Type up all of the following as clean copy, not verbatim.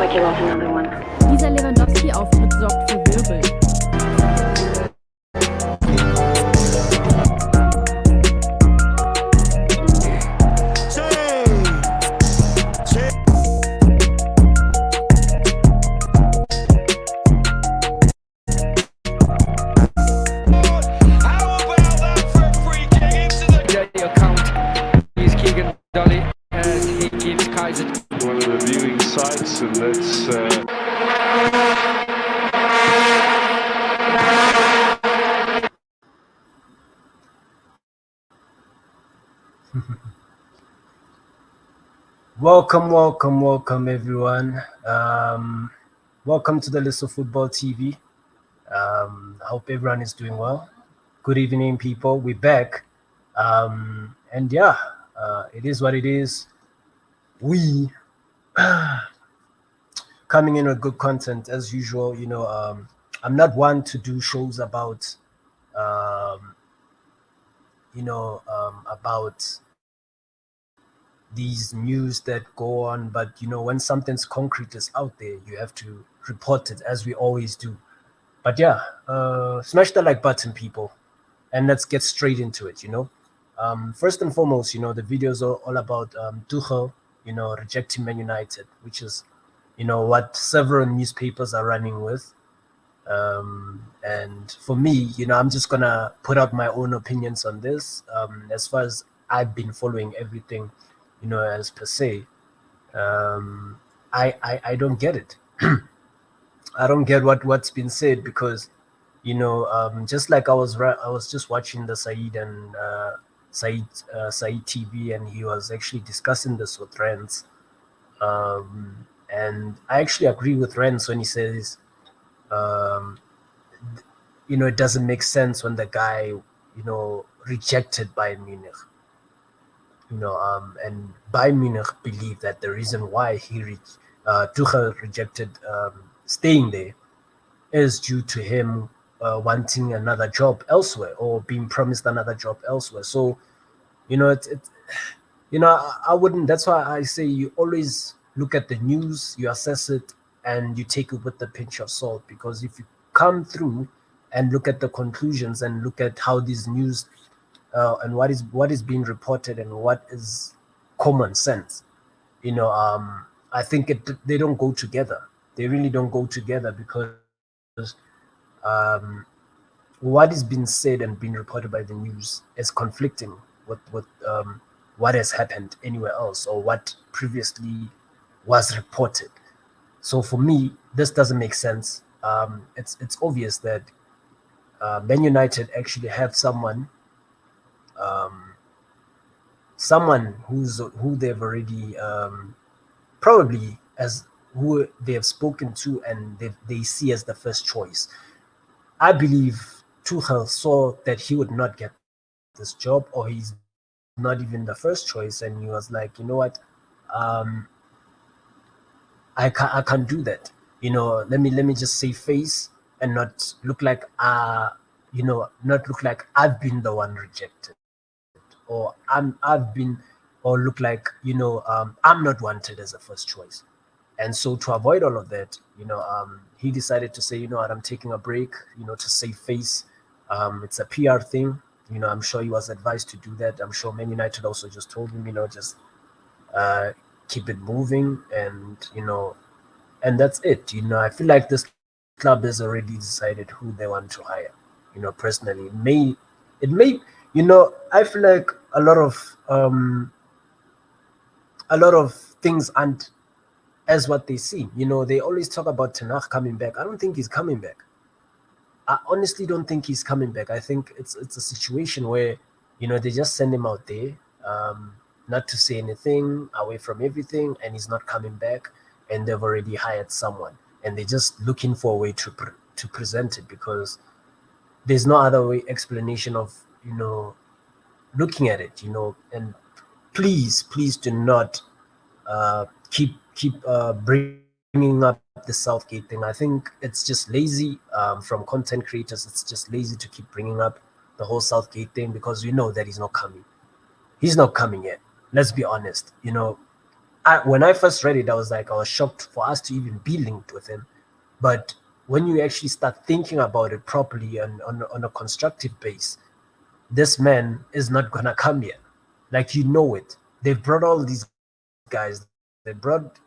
striking off another one. Dieser Lewandowski-Auftritt sorgt für Wirbel. One of the viewing sites, and that's Welcome everyone. Welcome to the List of Football TV. Hope everyone is doing well. Good evening, people. We're back. And yeah, it is what it is. We coming in with good content as usual. I'm not one to do shows about about these news that go on, but when something's concrete is out there, you have to report it, as we always do. But yeah, smash the like button, people, and let's get straight into it. First and foremost, the videos are all about Tuchel, rejecting Man United, which is what several newspapers are running with. And for me, I'm just gonna put out my own opinions on this. As far as I've been following everything, as per se, I don't get it. I don't get what's been said, because just like I was just watching the Said and Said TV, and he was actually discussing this with Renz, and I actually agree with Renz when he says it doesn't make sense when the guy rejected Bayern Munich. And Bayern Munich believe that the reason why Tuchel rejected staying there is due to him wanting another job elsewhere, or being promised another job elsewhere. So, I wouldn't. That's why I say you always look at the news, you assess it, and you take it with a pinch of salt. Because if you come through and look at the conclusions and look at how these news and what is being reported and what is common sense, I think they don't go together. They really don't go together, because what is being said and being reported by the news is conflicting with what has happened anywhere else, or what previously was reported. So for me, this doesn't make sense. It's obvious that Man United actually have someone who they've already probably as who they have spoken to, and they see as the first choice. I believe Tuchel saw that he would not get this job, or he's not even the first choice, and he was like, you know what, I can't do that. Let me just save face and not look like not look like I've been the one rejected, or look like I'm not wanted as a first choice. And so to avoid all of that, he decided to say, you know what, I'm taking a break, to save face. It's a PR thing. I'm sure he was advised to do that. I'm sure Man United also just told him, just keep it moving, and and that's it. I feel like this club has already decided who they want to hire. Personally, it may I feel like a lot of things aren't as what they seem. They always talk about Tenach coming back. I don't think he's coming back. I honestly don't think he's coming back. I think it's a situation where they just send him out there, not to say anything, away from everything, and he's not coming back. And they've already hired someone, and they're just looking for a way to present it, because there's no other explanation of looking at it. And please do not keep bringing up the Southgate thing. I think it's just lazy from content creators. It's just lazy to keep bringing up the whole Southgate thing, because we know that he's not coming. He's not coming yet. Let's be honest. when I first read it, I was shocked for us to even be linked with him. But when you actually start thinking about it properly and on a constructive base, this man is not gonna come here. Like, you know it. They've brought all these guys. They brought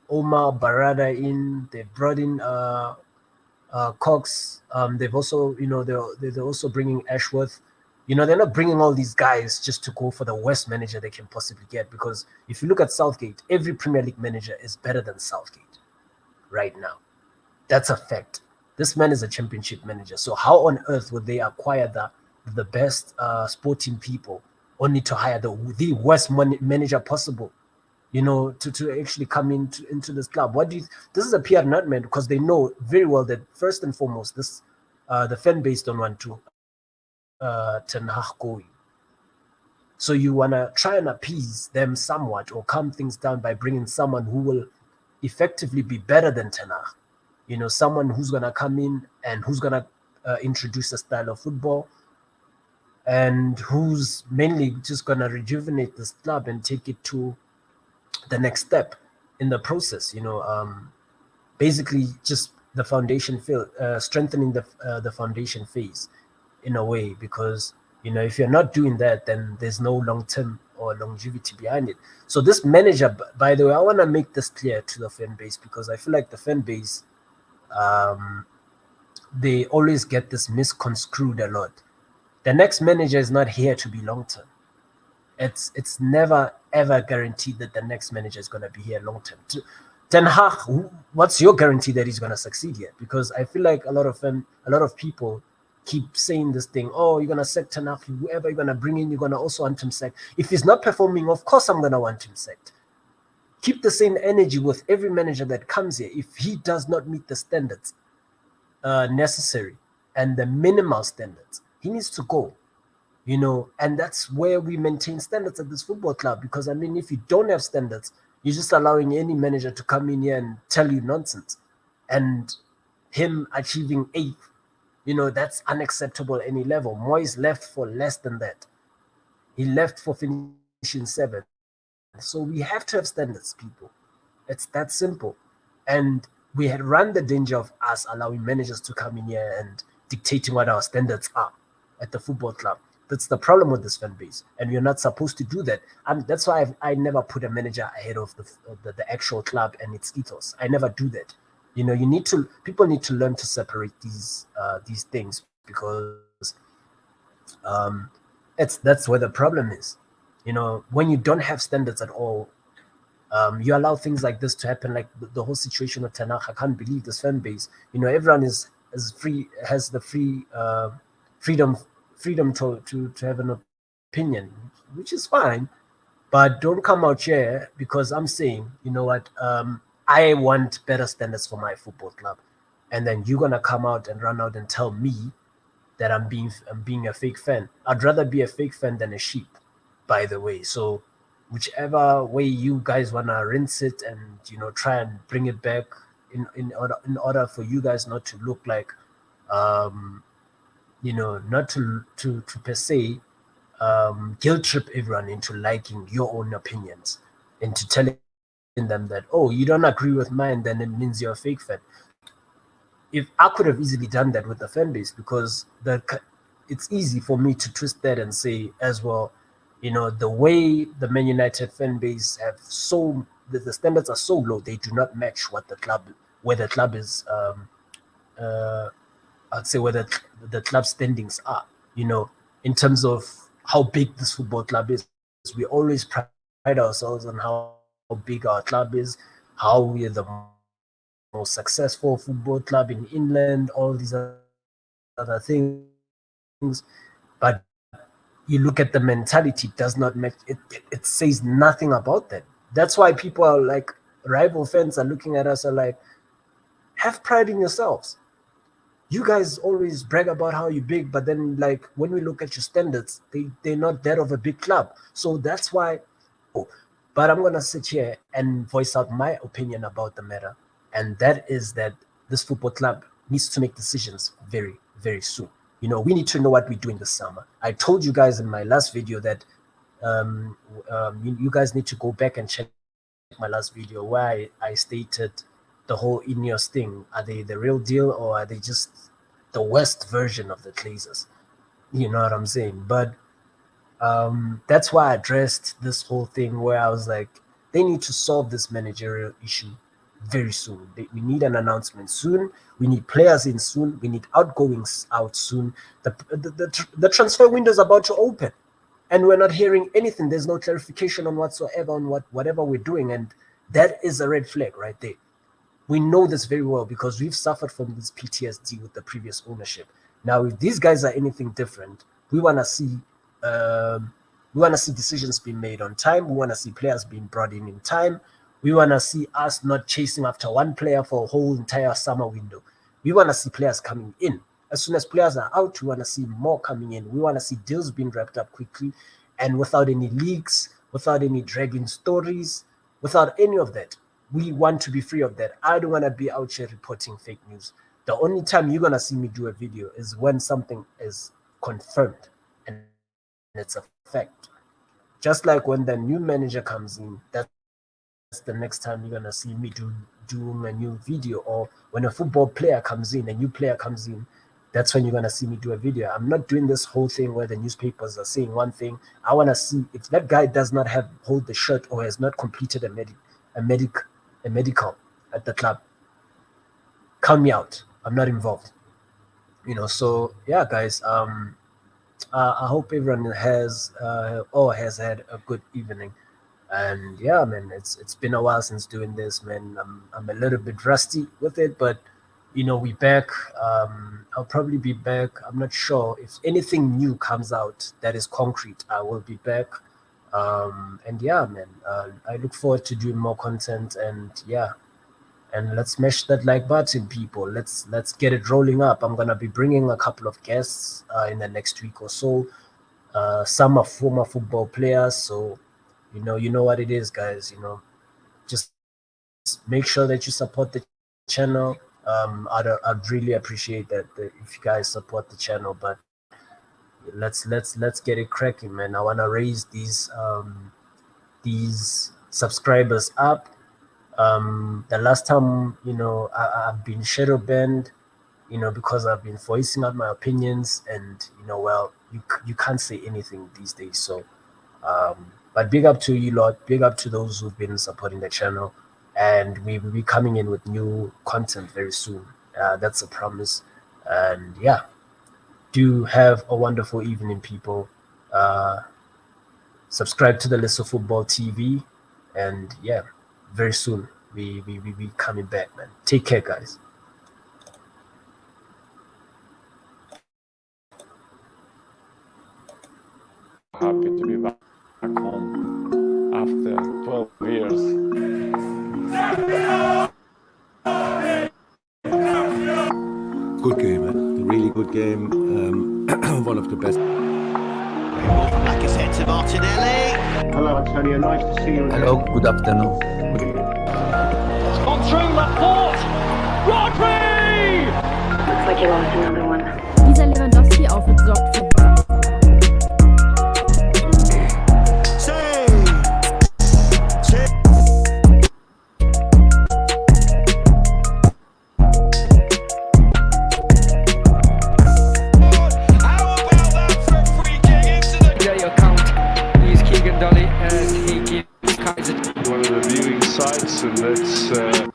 Omar Barada in. They brought in Cox. They've also, they're also bringing Ashworth. They're not bringing all these guys just to go for the worst manager they can possibly get. Because if you look at Southgate, every Premier League manager is better than Southgate right now. That's a fact. This man is a championship manager. So how on earth would they acquire the best sporting people only to hire the worst manager possible? To actually come into this club. This is a PR nightmare, because they know very well that first and foremost, this the fan base don't want to Ten Hag going. So you want to try and appease them somewhat or calm things down by bringing someone who will effectively be better than Ten Hag. Someone who's going to come in and who's going to introduce a style of football, and who's mainly just going to rejuvenate this club and take it to the next step in the process. Basically just the foundation strengthening the foundation phase in a way, because if you're not doing that, then there's no long-term or longevity behind it. So this manager, by the way, I want to make this clear to the fan base, because I feel like the fan base, they always get this misconstrued a lot. The next manager is not here to be long-term. It's never ever guaranteed that the next manager is going to be here long-term. Ten Hag, what's your guarantee that he's going to succeed here? Because I feel like a lot of people keep saying this thing, oh, you're going to sack Ten Hag, whoever you're going to bring in, you're going to also want him sacked. If he's not performing, of course I'm going to want him sacked. Keep the same energy with every manager that comes here. If he does not meet the standards necessary and the minimal standards, he needs to go. And that's where we maintain standards at this football club. Because, if you don't have standards, you're just allowing any manager to come in here and tell you nonsense. And him achieving 8th, that's unacceptable at any level. Moyes left for less than that. He left for finishing 7th. So we have to have standards, people. It's that simple. And we had run the danger of us allowing managers to come in here and dictating what our standards are at the football club. That's the problem with this fan base, and you're not supposed to do that. That's why I never put a manager ahead of the actual club and its ethos. I never do that. People need to learn to separate these things, because that's where the problem is. When you don't have standards at all, you allow things like this to happen. Like the whole situation of Ten Hag. I can't believe this fan base. Everyone is free, has the freedom to have an opinion, which is fine, but don't come out here because I'm saying, I want better standards for my football club, and then you're gonna come out and run out and tell me that I'm being a fake fan. I'd rather be a fake fan than a sheep, by the way. So whichever way you guys wanna rinse it and try and bring it back in order for you guys not to look like not to per se guilt trip everyone into liking your own opinions, into telling them that, oh, you don't agree with mine, then it means you're a fake fan. If I could have easily done that with the fan base, because it's easy for me to twist that and say as well, the way the Man United fan base have the standards are so low, they do not match where the club is I'd say where the club standings are, in terms of how big this football club is. We always pride ourselves on how big our club is, how we're the most successful football club in England, all these other things. But you look at the mentality, does not match. It says nothing about that. That's why people are like, rival fans are looking at us are like, have pride in yourselves. You guys always brag about how you're big, but then like when we look at your standards, they're not that of a big club. So that's why. But I'm gonna sit here and voice out my opinion about the matter, and that is that this football club needs to make decisions very, very soon. We need to know what we're doing this summer. I told you guys in my last video that You guys need to go back and check my last video where I stated the whole Ineos thing. Are they the real deal, or are they just the West version of the Glazers? You know what I'm saying? But that's why I addressed this whole thing where I was like, they need to solve this managerial issue very soon. We need an announcement soon. We need players in soon. We need outgoings out soon. The transfer window is about to open, and we're not hearing anything. There's no clarification on whatsoever on whatever we're doing, and that is a red flag right there. We know this very well because we've suffered from this PTSD with the previous ownership. Now, if these guys are anything different, we want to see decisions being made on time. We want to see players being brought in time. We want to see us not chasing after one player for a whole entire summer window. We want to see players coming in. As soon as players are out, we want to see more coming in. We want to see deals being wrapped up quickly and without any leaks, without any dragging stories, without any of that. We want to be free of that. I don't want to be out here reporting fake news. The only time you're going to see me do a video is when something is confirmed and it's a fact. Just like when the new manager comes in, that's the next time you're going to see me doing a new video. Or when a football player comes in, a new player comes in, that's when you're going to see me do a video. I'm not doing this whole thing where the newspapers are saying one thing. I want to see if that guy does not hold the shirt or has not completed a medical at the club, count me out. I'm not involved. So yeah, guys, I hope everyone has had a good evening. And yeah, man, it's been a while since doing this, man. I'm a little bit rusty with it, but we back. I'll probably be back. I'm not sure if anything new comes out that is concrete. I will be back. And yeah, man, I look forward to doing more content, and yeah, and let's smash that like button, people. Let's get it rolling up. I'm gonna be bringing a couple of guests in the next week or so. Some are former football players, so you know what it is, guys. Just make sure that you support the channel. I'd really appreciate that if you guys support the channel, but let's get it cracking, man. I want to raise these subscribers up. The last time I've been shadow banned because I've been voicing out my opinions, and well, you can't say anything these days. So but big up to you lot, big up to those who've been supporting the channel, and we will be coming in with new content very soon. That's a promise. And yeah, do have a wonderful evening, people. Subscribe to the List of Football TV, and yeah, very soon we coming back, man. Take care, guys. Happy to be back home after 12 years. Good game, man. A really good game. One of the best. Like I said to Martinelli. Hello, Antonio. Nice to see you. Hello, good afternoon. It's gone through Laporte. Rodri! Looks like you lost another one. Dieser Lewandowski-Auftritt sorgt für One of the viewing sites, and let's